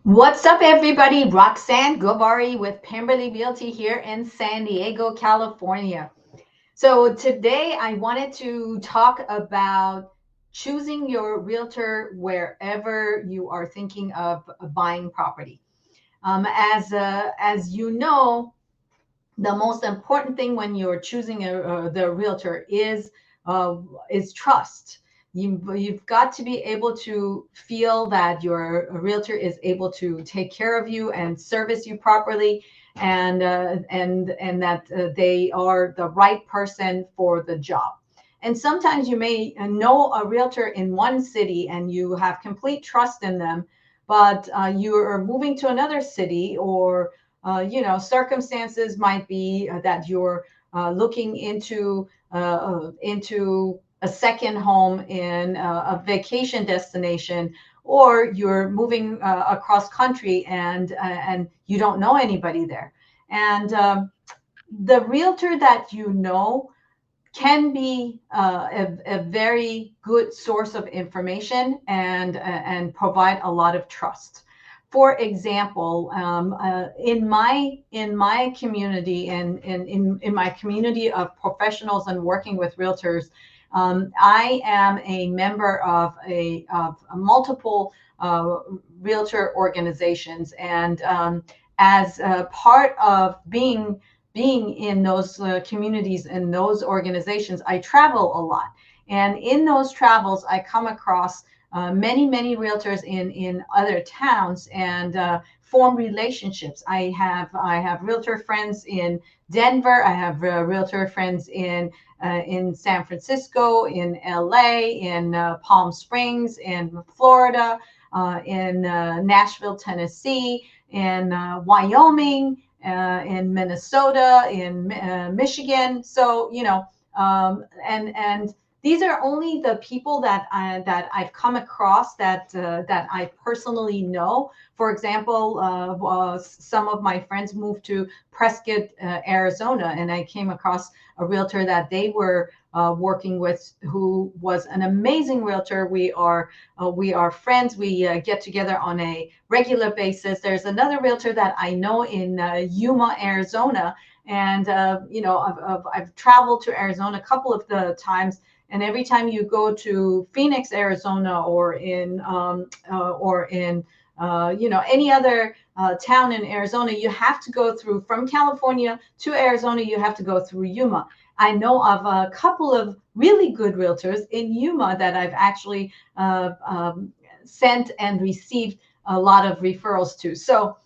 What's up, everybody? Roxanne Gobari with Pemberley Realty here in San Diego, California. So today I wanted to talk about choosing your realtor wherever you are thinking of buying property. As you know, the most important thing when you're choosing the realtor uh, is trust. You've got to be able to feel that your realtor is able to take care of you and service you properly, and that they are the right person for the job. And sometimes you may know a realtor in one city and you have complete trust in them, but you are moving to another city, or circumstances might be that you're looking into a second home in a vacation destination, or you're moving across country and you don't know anybody there. And the realtor that you know can be a very good source of information and provide a lot of trust. For example, in my community and in my community of professionals and working with realtors, I am a member of multiple realtor organizations, and as part of being in those communities and those organizations, I travel a lot. And in those travels, I come across many realtors in other towns and form relationships. I have realtor friends in Denver. I have realtor friends in San Francisco, in LA, in Palm Springs, in Florida, in Nashville, Tennessee, in Wyoming, in Minnesota, in Michigan. So and these are only the people that I've come across that I personally know. For example, some of my friends moved to Prescott, Arizona, and I came across a realtor that they were working with, who was an amazing realtor. We are friends. We get together on a regular basis. There's another realtor that I know in Yuma, Arizona, and I've traveled to Arizona a couple of the times. And every time you go to Phoenix, Arizona, or in any other town in Arizona, you have to go through, from California to Arizona, you have to go through Yuma. I know of a couple of really good realtors in Yuma that I've actually sent and received a lot of referrals to. So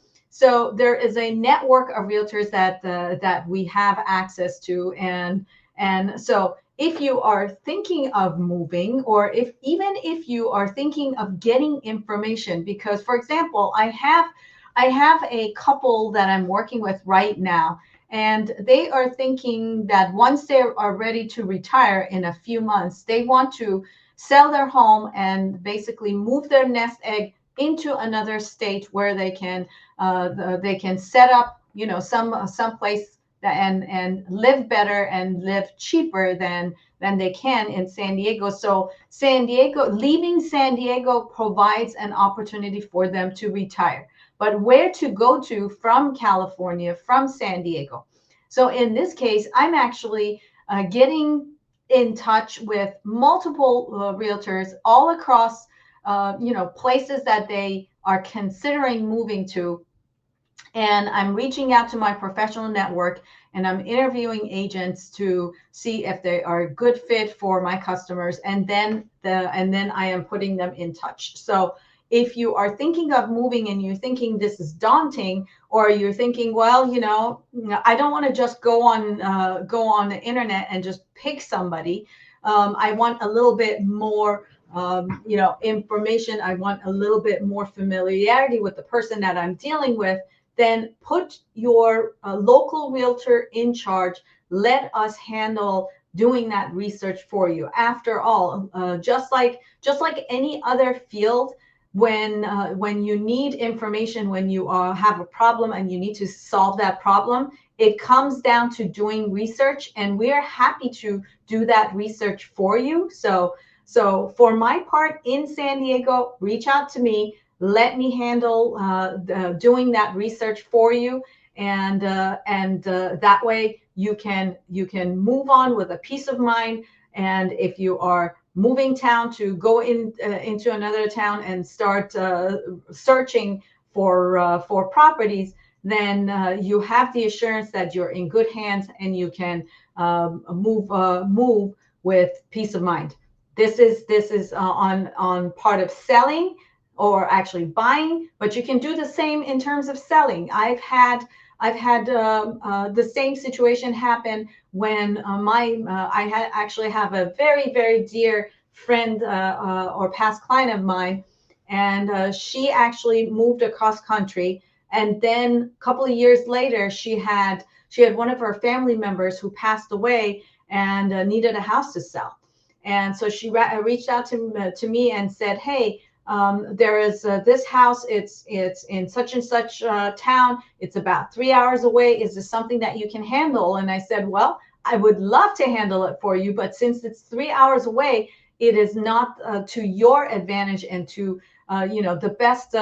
there is a network of realtors that we have access to, and so if you are thinking of moving, or if you are thinking of getting information, because, for example, I have a couple that I'm working with right now, and they are thinking that once they are ready to retire in a few months, they want to sell their home and basically move their nest egg into another state where they can set up, some place and live better and live cheaper than they can in San Diego. So leaving San Diego provides an opportunity for them to retire. But where to go to from California, from San Diego? So in this case, I'm actually getting in touch with multiple realtors all across, places that they are considering moving to, and I'm reaching out to my professional network, and I'm interviewing agents to see if they are a good fit for my customers, and then I am putting them in touch. So if you are thinking of moving and you're thinking this is daunting, or you're thinking, well, I don't want to just go on the internet and just pick somebody. I want a little bit more information. I want a little bit more familiarity with the person that I'm dealing with. Then put your local realtor in charge. Let us handle doing that research for you. After all, just like any other field, when you need information, when you have a problem and you need to solve that problem, it comes down to doing research, and we're happy to do that research for you. So for my part in San Diego, reach out to me. let me handle doing that research for you, and that way you can move on with a peace of mind. And if you are moving town to go into another town and start searching for properties, then you have the assurance that you're in good hands and you can move with peace of mind. This is on part of selling, or actually buying, but you can do the same in terms of selling. I've had the same situation happen when I actually have a very, very dear friend or past client of mine, and she actually moved across country, and then a couple of years later she had one of her family members who passed away and needed a house to sell. And so she reached out to me and said, hey, there is this house. It's in such and such town. It's about 3 hours away. Is this something that you can handle? And I said, well, I would love to handle it for you, but since it's 3 hours away, it is not to your advantage and to the best.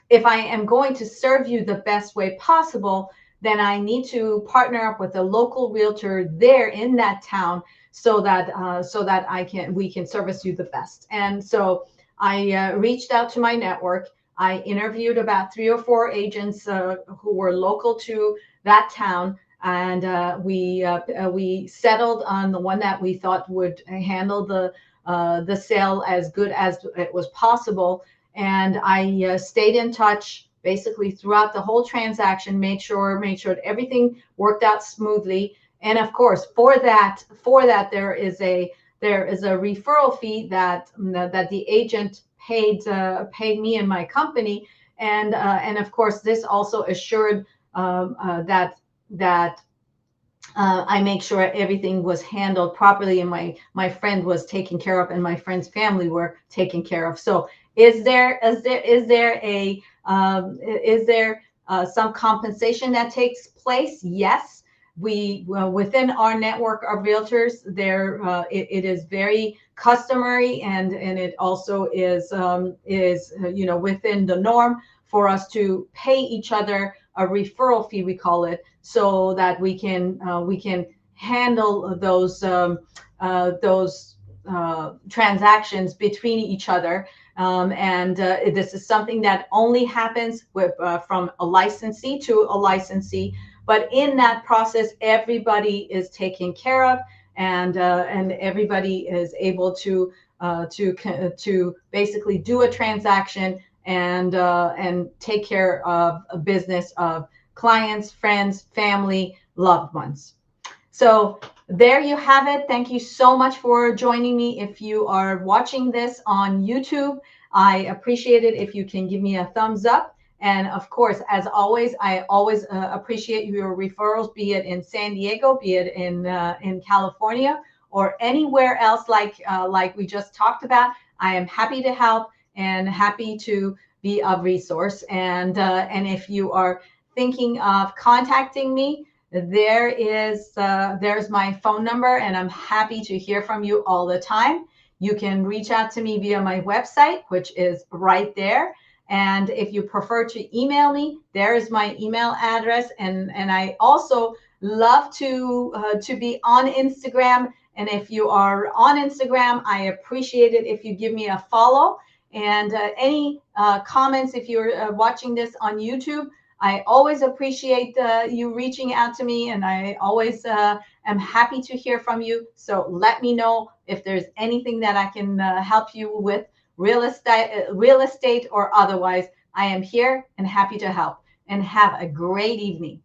If I am going to serve you the best way possible, then I need to partner up with a local realtor there in that town, so that we can service you the best. And so I reached out to my network. I interviewed about 3 or 4 agents who were local to that town, and we settled on the one that we thought would handle the sale as good as it was possible. And I stayed in touch basically throughout the whole transaction, made sure that everything worked out smoothly. And of course, for that, there is a referral fee that the agent paid me and my company, and of course, this also assured that I make sure everything was handled properly, and my friend was taken care of, and my friend's family were taken care of. So, is there some compensation that takes place? Yes. Within our network of realtors, it is very customary, and it also is within the norm for us to pay each other a referral fee, we call it, so that we can handle those transactions between each other. And this is something that only happens from a licensee to a licensee. But in that process, everybody is taken care of, and everybody is able to basically do a transaction and take care of a business of clients, friends, family, loved ones. So there you have it. Thank you so much for joining me. If you are watching this on YouTube, I appreciate it if you can give me a thumbs up. And of course, as always, I always appreciate your referrals, be it in San Diego, be it in California, or anywhere else like we just talked about. I am happy to help and happy to be of resource. And if you are thinking of contacting me, there's my phone number, and I'm happy to hear from you all the time. You can reach out to me via my website, which is right there. And if you prefer to email me, there is my email address. And I also love to be on Instagram. And if you are on Instagram, I appreciate it if you give me a follow. And any comments, if you're watching this on YouTube, I always appreciate you reaching out to me, and I always am happy to hear from you. So let me know if there's anything that I can help you with, real estate or otherwise. I am here and happy to help. And have a great evening.